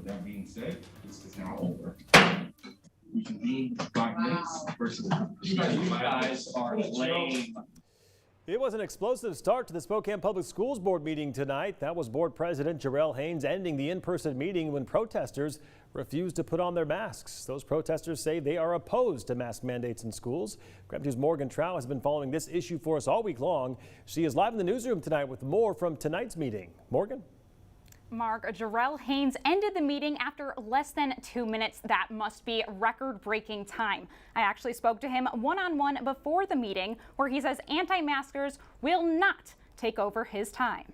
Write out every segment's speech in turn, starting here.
With that being said, this is now over. We convene 5 minutes versus. You guys are lame. It was an explosive start to the Spokane Public Schools Board meeting tonight. That was Board President Jarrell Haynes ending the in-person meeting when protesters refused to put on their masks. Those protesters say they are opposed to mask mandates in schools. Grab 2's Morgan Trout has been following this issue for us all week long. She is live in the newsroom tonight with more from tonight's meeting. Morgan? Mark, Jarrell Haynes ended the meeting after less than 2 minutes. That must be record-breaking time. I actually spoke to him one-on-one before the meeting, where he says anti-maskers will not take over his time.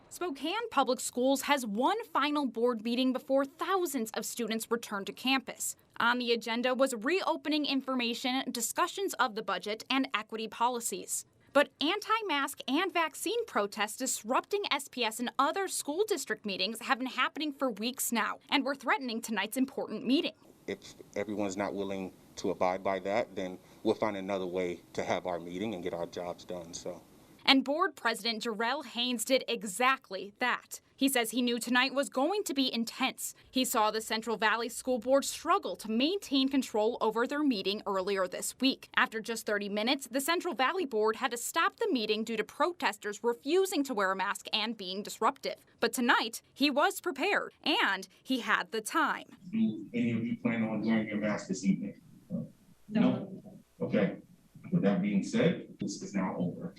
Spokane Public Schools has one final board meeting before thousands of students return to campus. On the agenda was reopening information, discussions of the budget, and equity policies. But anti-mask and vaccine protests disrupting SPS and other school district meetings have been happening for weeks now, and we're threatening tonight's important meeting. If everyone's not willing to abide by that, then we'll find another way to have our meeting and get our jobs done. And Board President Jarrell Haynes did exactly that. He says he knew tonight was going to be intense. He saw the Central Valley School Board struggle to maintain control over their meeting earlier this week. After just 30 minutes, the Central Valley Board had to stop the meeting due to protesters refusing to wear a mask and being disruptive. But tonight, he was prepared, and he had the time. Do any of you plan on wearing your mask this evening? No. Okay. With that being said, this is now over.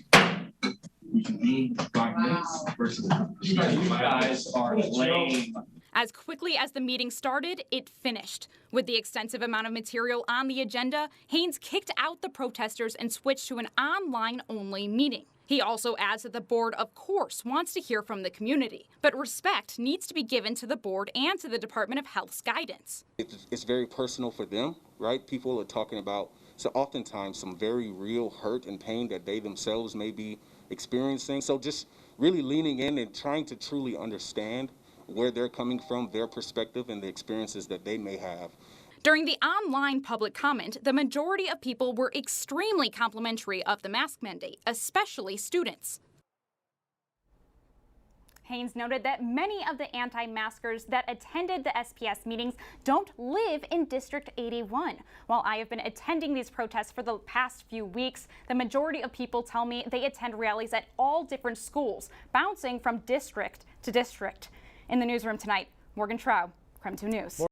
We convene 5 minutes versus. You guys are lame. As quickly as the meeting started, it finished. With the extensive amount of material on the agenda, Haynes kicked out the protesters and switched to an online-only meeting. He also adds that the board, of course, wants to hear from the community, but respect needs to be given to the board and to the Department of Health's guidance. It's very personal for them, right? People are talking about, so oftentimes, some very real hurt and pain that they themselves may be experiencing. So just really leaning in and trying to truly understand where they're coming from, their perspective, and the experiences that they may have. During the online public comment, the majority of people were extremely complimentary of the mask mandate, especially students. Haynes noted that many of the anti-maskers that attended the SPS meetings don't live in District 81. While I have been attending these protests for the past few weeks, the majority of people tell me they attend rallies at all different schools, bouncing from district to district. In the newsroom tonight, Morgan Trout, KREM 2 News.